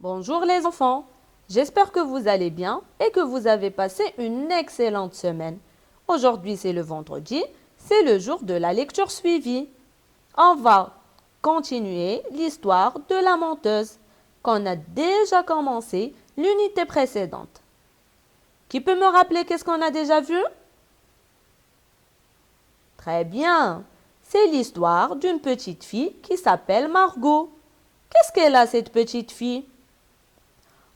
Bonjour les enfants, j'espère que vous allez bien et que vous avez passé une excellente semaine. Aujourd'hui c'est le vendredi, c'est le jour de la lecture suivie. On va continuer l'histoire de la menteuse qu'on a déjà commencé l'unité précédente. Qui peut me rappeler qu'est-ce qu'on a déjà vu? Très bien, c'est l'histoire d'une petite fille qui s'appelle Margot. Qu'est-ce qu'elle a cette petite fille?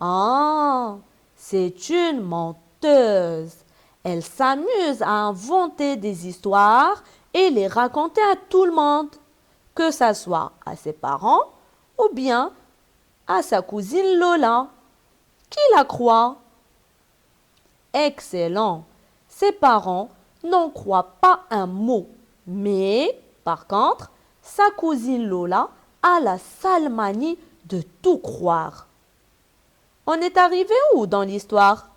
Ah, c'est une menteuse. Elle s'amuse à inventer des histoires et les raconter à tout le monde, que ça soit à ses parents ou bien à sa cousine Lola. Qui la croit? Excellent. Ses parents n'en croient pas un mot. Mais, par contre, sa cousine Lola a la sale manie de tout croire. On est arrivé où dans l'histoire?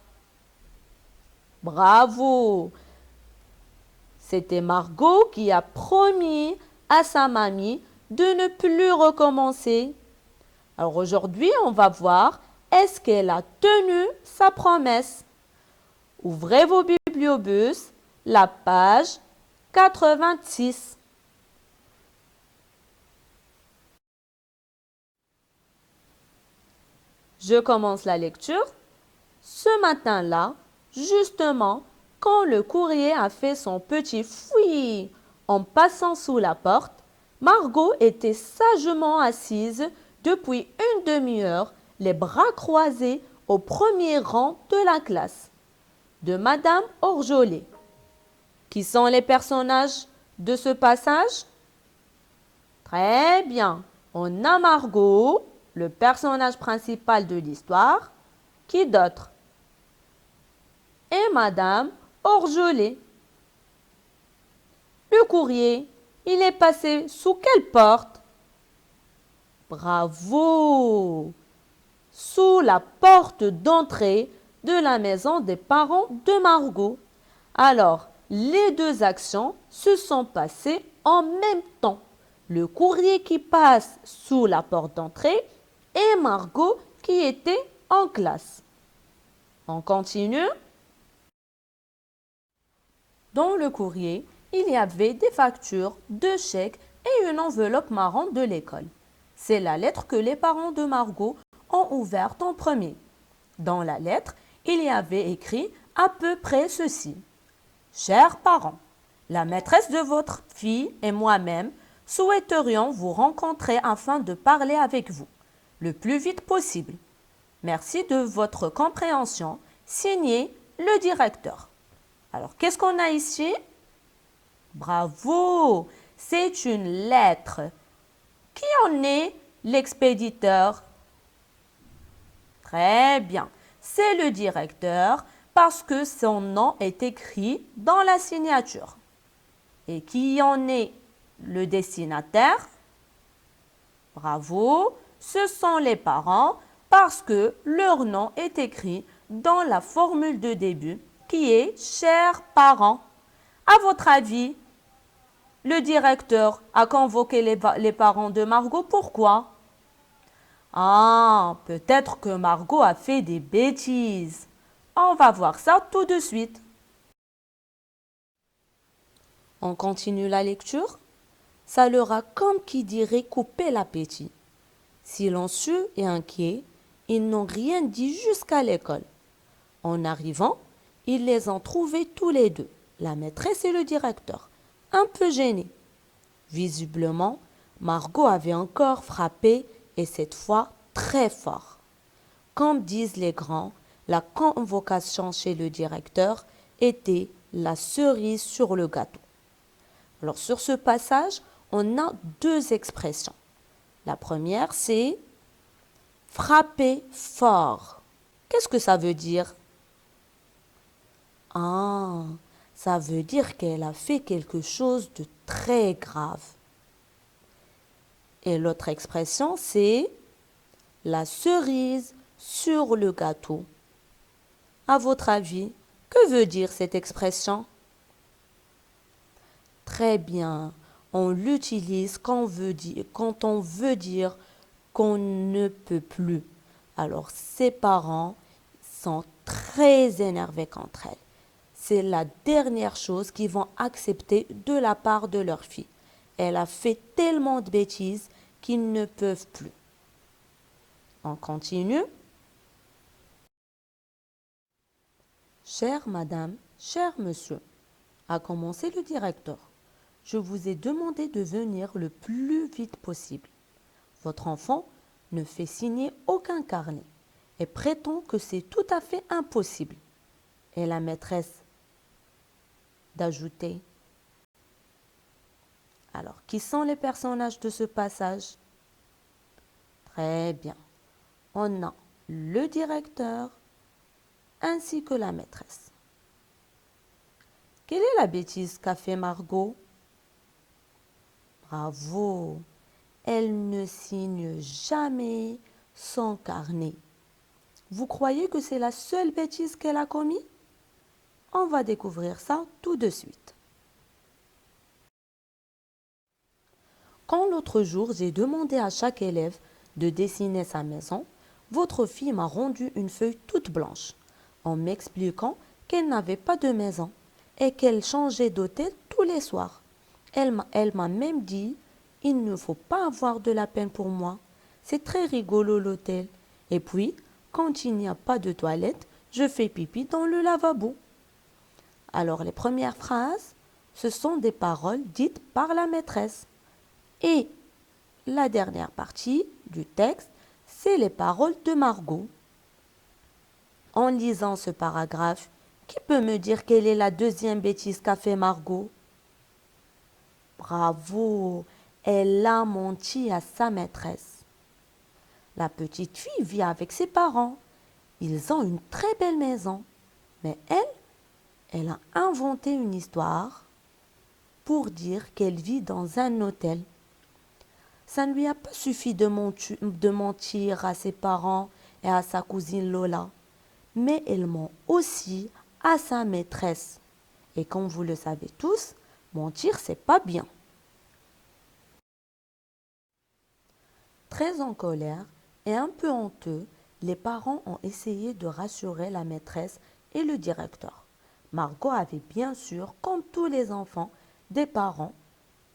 Bravo! C'était Margot qui a promis à sa mamie de ne plus recommencer. Alors aujourd'hui, on va voir est-ce qu'elle a tenu sa promesse. Ouvrez vos bibliobus, la page 86. Je commence la lecture. Ce matin-là, justement, quand le courrier a fait son petit fouillis en passant sous la porte, Margot était sagement assise depuis une demi-heure, les bras croisés au premier rang de la classe de Madame Orjolet. Qui sont les personnages de ce passage? Très bien. On a Margot, le personnage principal de l'histoire. Qui d'autre? Et Madame Orjolet. Le courrier, il est passé sous quelle porte? Bravo! Sous la porte d'entrée de la maison des parents de Margot. Alors, les deux actions se sont passées en même temps. Le courrier qui passe sous la porte d'entrée et Margot qui était en classe. On continue. Dans le courrier, il y avait des factures, deux chèques et une enveloppe marron de l'école. C'est la lettre que les parents de Margot ont ouverte en premier. Dans la lettre, il y avait écrit à peu près ceci. Chers parents, la maîtresse de votre fille et moi-même souhaiterions vous rencontrer afin de parler avec vous le plus vite possible. Merci de votre compréhension. Signé le directeur. Alors, qu'est-ce qu'on a ici? Bravo! C'est une lettre. Qui en est l'expéditeur? Très bien. C'est le directeur parce que son nom est écrit dans la signature. Et qui en est le destinataire? Bravo. Ce sont les parents parce que leur nom est écrit dans la formule de début qui est chers parents. À votre avis, le directeur a convoqué les parents de Margot. Pourquoi? Ah, peut-être que Margot a fait des bêtises. On va voir ça tout de suite. On continue la lecture. Ça leur a comme qui dirait coupé l'appétit. Silencieux et inquiets, ils n'ont rien dit jusqu'à l'école. En arrivant, ils les ont trouvés tous les deux, la maîtresse et le directeur, un peu gênés. Visiblement, Margot avait encore frappé et cette fois très fort. Comme disent les grands, la convocation chez le directeur était la cerise sur le gâteau. Alors sur ce passage, on a deux expressions. La première, c'est frapper fort. Qu'est-ce que ça veut dire? Ah, ça veut dire qu'elle a fait quelque chose de très grave. Et l'autre expression, c'est la cerise sur le gâteau. À votre avis, que veut dire cette expression? Très bien, on l'utilise quand on veut dire qu'on ne peut plus. Alors ses parents sont très énervés contre elle. C'est la dernière chose qu'ils vont accepter de la part de leur fille. Elle a fait tellement de bêtises qu'ils ne peuvent plus. On continue. Chère madame, cher monsieur, a commencé le directeur, je vous ai demandé de venir le plus vite possible. Votre enfant ne fait signer aucun carnet et prétend que c'est tout à fait impossible. Et la maîtresse d'ajouter. Alors, qui sont les personnages de ce passage? Très bien. On a le directeur ainsi que la maîtresse. Quelle est la bêtise qu'a fait Margot? Bravo! Elle ne signe jamais son carnet. Vous croyez que c'est la seule bêtise qu'elle a commise? On va découvrir ça tout de suite. Quand l'autre jour j'ai demandé à chaque élève de dessiner sa maison, votre fille m'a rendu une feuille toute blanche en m'expliquant qu'elle n'avait pas de maison et qu'elle changeait d'hôtel tous les soirs. Elle m'a même dit: il ne faut pas avoir de la peine pour moi. C'est très rigolo l'hôtel. Et puis, quand il n'y a pas de toilette, je fais pipi dans le lavabo. Alors les premières phrases, ce sont des paroles dites par la maîtresse. Et la dernière partie du texte, c'est les paroles de Margot. En lisant ce paragraphe, qui peut me dire quelle est la deuxième bêtise qu'a fait Margot? Bravo, elle a menti à sa maîtresse. La petite fille vit avec ses parents. Ils ont une très belle maison. Mais elle a inventé une histoire pour dire qu'elle vit dans un hôtel. Ça ne lui a pas suffi de mentir à ses parents et à sa cousine Lola, mais elle ment aussi à sa maîtresse. Et comme vous le savez tous, mentir, c'est pas bien. Très en colère et un peu honteux, les parents ont essayé de rassurer la maîtresse et le directeur. Margot avait bien sûr, comme tous les enfants, des parents,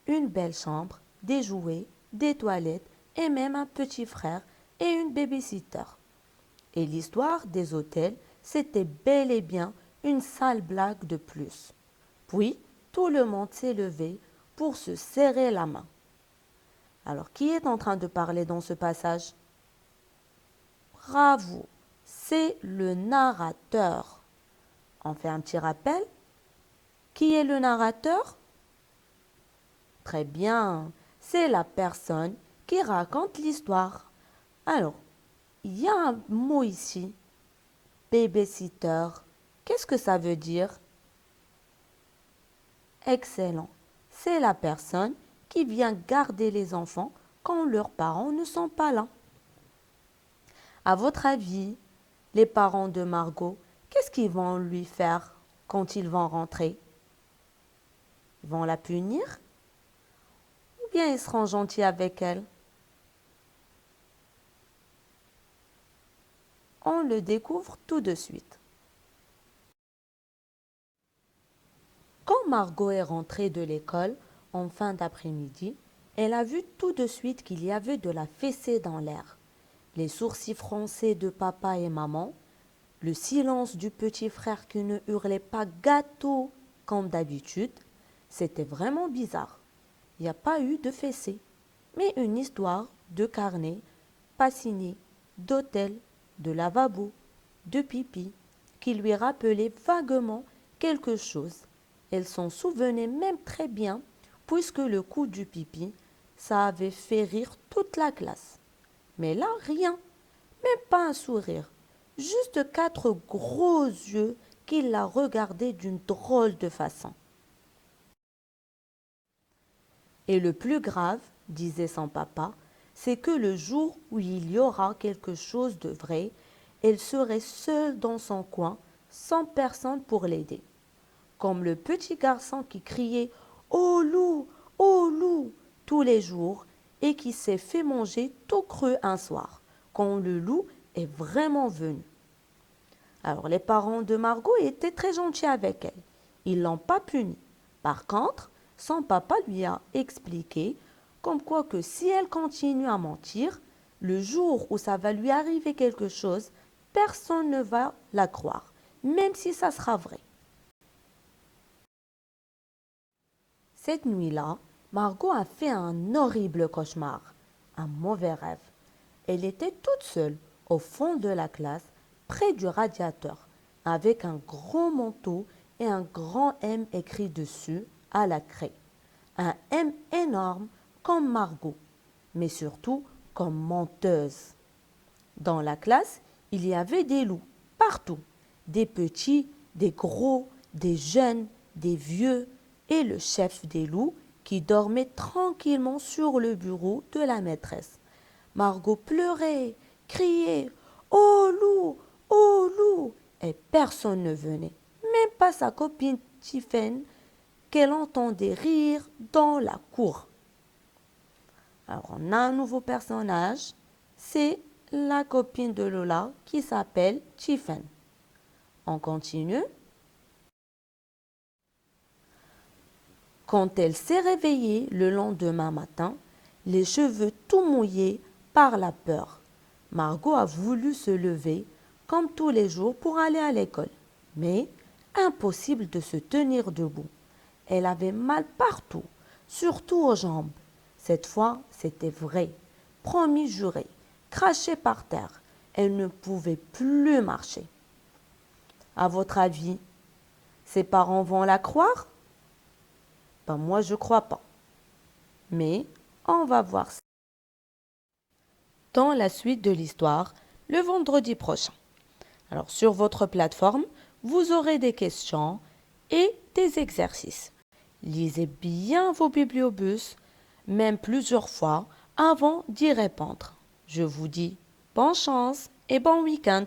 une belle chambre, des jouets, des toilettes et même un petit frère et une babysitter. Et l'histoire des hôtels, c'était bel et bien une sale blague de plus. Puis, tout le monde s'est levé pour se serrer la main. Alors, qui est en train de parler dans ce passage? Bravo, c'est le narrateur. On fait un petit rappel. Qui est le narrateur? Très bien, c'est la personne qui raconte l'histoire. Alors, il y a un mot ici, babysitter. Qu'est-ce que ça veut dire? Excellent. C'est la personne qui vient garder les enfants quand leurs parents ne sont pas là. À votre avis, les parents de Margot, qu'est-ce qu'ils vont lui faire quand ils vont rentrer? Ils vont la punir? Ou bien ils seront gentils avec elle? On le découvre tout de suite. Quand Margot est rentrée de l'école en fin d'après-midi, elle a vu tout de suite qu'il y avait de la fessée dans l'air. Les sourcils froncés de papa et maman, le silence du petit frère qui ne hurlait pas gâteau comme d'habitude, c'était vraiment bizarre. Il n'y a pas eu de fessée, mais une histoire de carnet, pas signé, d'hôtel, de lavabo, de pipi, qui lui rappelait vaguement quelque chose. Elle s'en souvenait même très bien, puisque le coup du pipi, ça avait fait rire toute la classe. Mais là, rien, même pas un sourire, juste quatre gros yeux qui la regardaient d'une drôle de façon. Et le plus grave, disait son papa, c'est que le jour où il y aura quelque chose de vrai, elle serait seule dans son coin, sans personne pour l'aider. Comme le petit garçon qui criait ô loup tous les jours et qui s'est fait manger tout cru un soir, quand le loup est vraiment venu. Alors les parents de Margot étaient très gentils avec elle. Ils l'ont pas punie. Par contre, son papa lui a expliqué comme quoi que si elle continue à mentir, le jour où ça va lui arriver quelque chose, personne ne va la croire, même si ça sera vrai. Cette nuit-là, Margot a fait un horrible cauchemar, un mauvais rêve. Elle était toute seule au fond de la classe, près du radiateur, avec un gros manteau et un grand M écrit dessus à la craie. Un M énorme comme Margot, mais surtout comme menteuse. Dans la classe, il y avait des loups, partout. Des petits, des gros, des jeunes, des vieux, et le chef des loups qui dormait tranquillement sur le bureau de la maîtresse. Margot pleurait, criait «Oh loup! Oh loup!» et personne ne venait, même pas sa copine Tiffen qu'elle entendait rire dans la cour. Alors on a un nouveau personnage, c'est la copine de Lola qui s'appelle Tiffen. On continue. Quand elle s'est réveillée le lendemain matin, les cheveux tout mouillés par la peur, Margot a voulu se lever comme tous les jours pour aller à l'école. Mais impossible de se tenir debout. Elle avait mal partout, surtout aux jambes. Cette fois, c'était vrai. Promis juré, craché par terre. Elle ne pouvait plus marcher. À votre avis, ses parents vont la croire? Ben moi, je crois pas. Mais on va voir ça dans la suite de l'histoire le vendredi prochain. Alors sur votre plateforme, vous aurez des questions et des exercices. Lisez bien vos bibliobus, même plusieurs fois, avant d'y répondre. Je vous dis bonne chance et bon week-end.